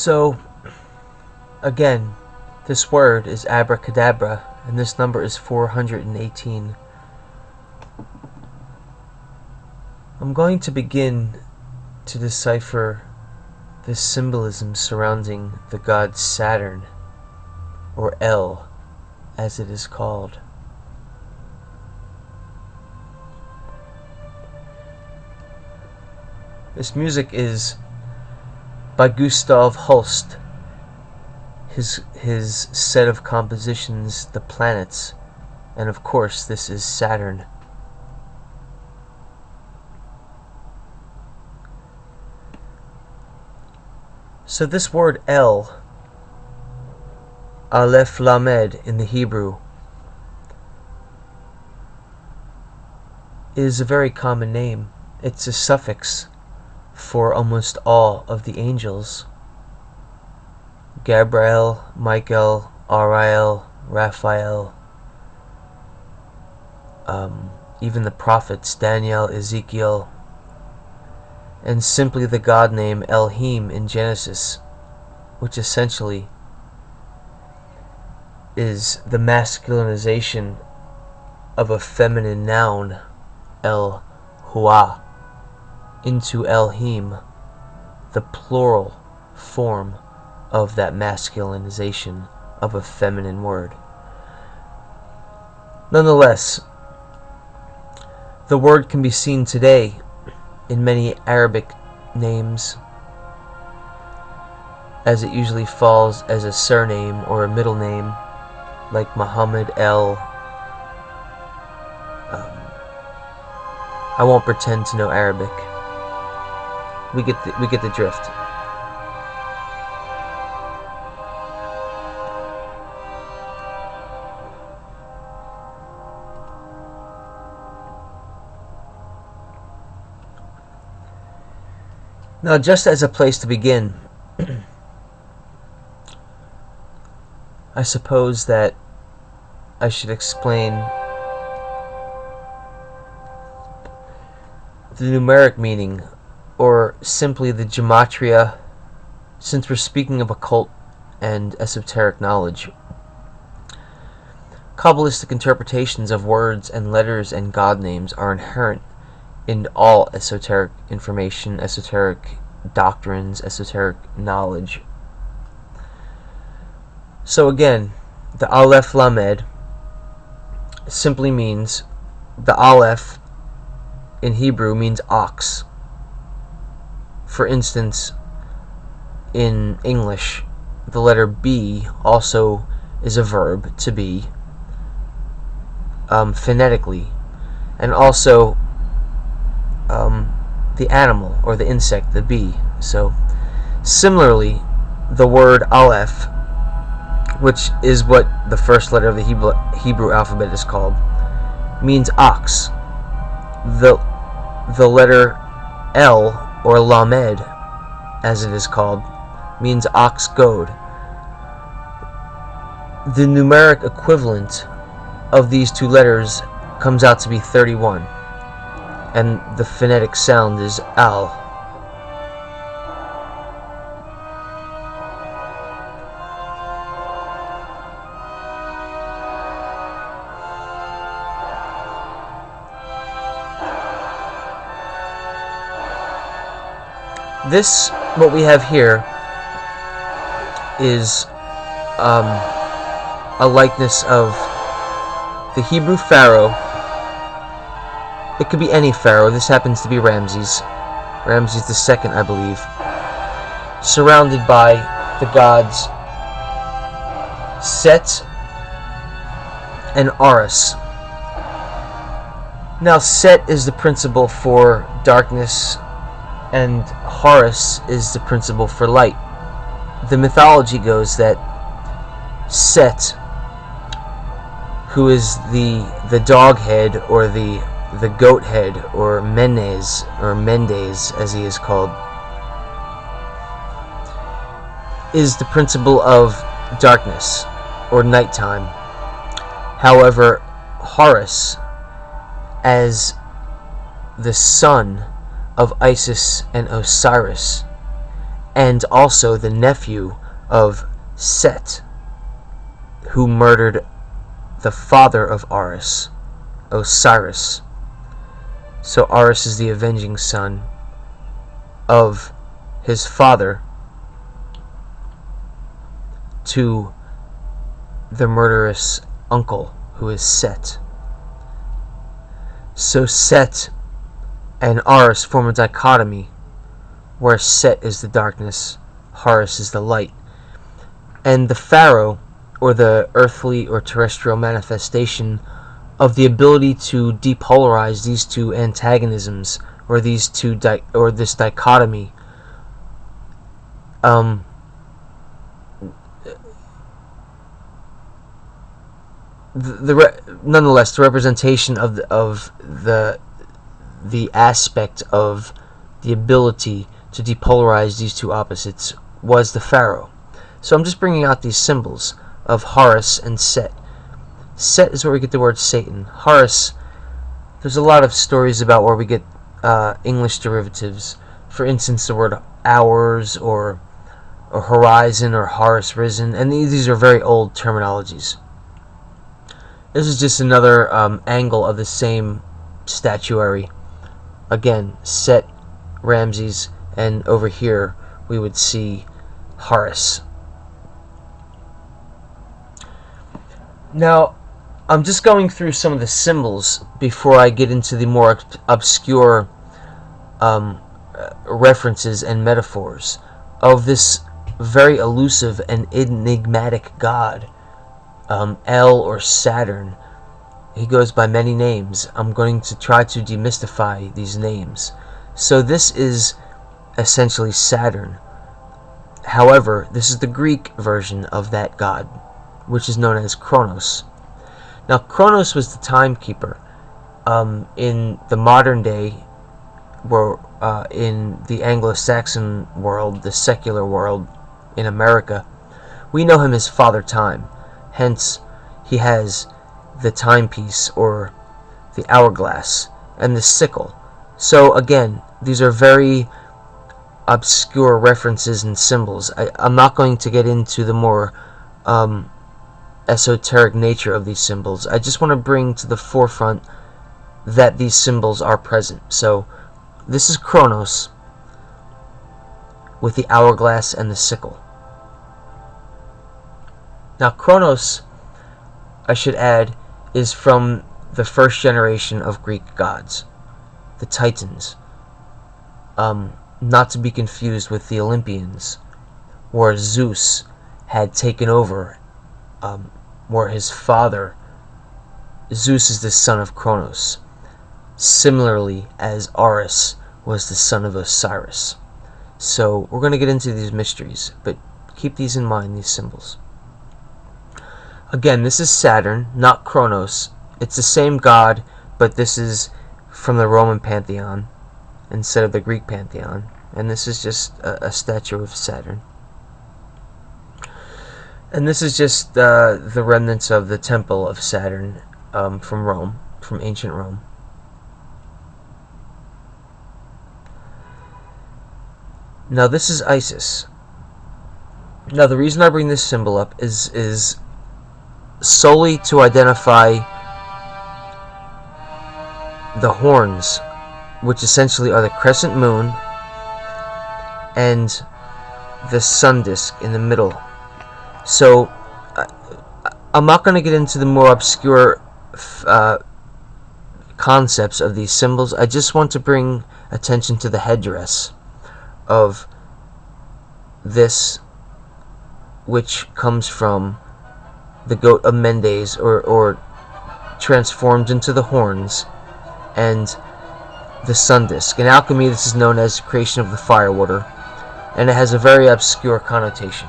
So, again, this word is abracadabra, and this number is 418. I'm going to begin to decipher the symbolism surrounding the god Saturn, or El, as it is called. This music is by Gustav Holst. His set of compositions, The Planets, and of course this is Saturn. So this word El, Aleph Lamed in the Hebrew, is a very common name. It's a suffix for almost all of the angels. Gabriel, Michael, Ariel, Raphael, even the prophets, Daniel, Ezekiel, and simply the god name Elohim in Genesis, which essentially is the masculinization of a feminine noun, El-Hua, into Elohim, the plural form of that masculinization of a feminine word. Nonetheless, the word can be seen today in many Arabic names, as it usually falls as a surname or a middle name, like Muhammad El. I won't pretend to know Arabic. We get the drift. Now, just as a place to begin, I suppose that I should explain the numeric meaning, or simply the gematria, since we're speaking of occult and esoteric knowledge. Kabbalistic interpretations of words and letters and god names are inherent in all esoteric information, esoteric doctrines, esoteric knowledge. So again, the Aleph Lamed simply means, the Aleph in Hebrew means ox. For instance, in English, the letter B also is a verb, to be, phonetically, and also the animal or the insect, the bee. So similarly, the word Aleph, which is what the first letter of the Hebrew alphabet is called, means ox. The letter L, or Lamed, as it is called, means ox goad. The numeric equivalent of these two letters comes out to be 31, and the phonetic sound is Al. This, what we have here, is a likeness of the Hebrew pharaoh. It could be any pharaoh. This happens to be Ramses II, I believe, surrounded by the gods Set and Horus. Now, Set is the principle for darkness, and Horus is the principle for light. The mythology goes that Set, who is the dog head, or the goat head, or Mendes as he is called, is the principle of darkness or nighttime. However, Horus, as the son of Isis and Osiris, and also the nephew of Set, who murdered the father of Horus, Osiris. So Horus is the avenging son of his father to the murderous uncle, who is Set. So Set and Horus form a dichotomy where Set is the darkness, Horus is the light. And the Pharaoh, or the earthly or terrestrial manifestation of the ability to depolarize these two antagonisms, or these two this dichotomy, nonetheless, the representation of the aspect of the ability to depolarize these two opposites was the Pharaoh. So I'm just bringing out these symbols of Horus and Set. Set is where we get the word Satan. Horus, there's a lot of stories about where we get English derivatives. For instance, the word hours, or horizon, or Horus risen, and these are very old terminologies. This is just another angle of the same statuary. Again, Set, Ramses, and over here we would see Horus. Now, I'm just going through some of the symbols before I get into the more obscure references and metaphors of this very elusive and enigmatic god, El, or Saturn. He goes by many names. I'm going to try to demystify these names. So this is essentially Saturn. However, this is the Greek version of that god, which is known as Kronos. Now, Kronos was the timekeeper. In the modern day, where in the Anglo-Saxon world, the secular world in America, we know him as Father Time. Hence, he has the timepiece, or the hourglass, and the sickle. So again, these are very obscure references and symbols. I'm not going to get into the more esoteric nature of these symbols. I just want to bring to the forefront that these symbols are present. So this is Kronos with the hourglass and the sickle. Now, Kronos, I should add, is from the first generation of Greek gods, the Titans, not to be confused with the Olympians, where Zeus had taken over, where his father, Zeus, is the son of Kronos, similarly as Horus was the son of Osiris. So we're going to get into these mysteries, but keep these in mind, these symbols. Again, this is Saturn, not Kronos. It's the same god, but this is from the Roman pantheon instead of the Greek pantheon. And this is just a statue of Saturn. And this is just the remnants of the temple of Saturn from Rome, from ancient Rome. Now this is Isis. Now the reason I bring this symbol up is solely to identify the horns, which essentially are the crescent moon and the sun disk in the middle. So I'm not going to get into the more obscure concepts of these symbols. I just want to bring attention to the headdress of this, which comes from the goat of Mendes, or transformed into the horns, and the sun disk. In alchemy, this is known as the creation of the fire water, and it has a very obscure connotation.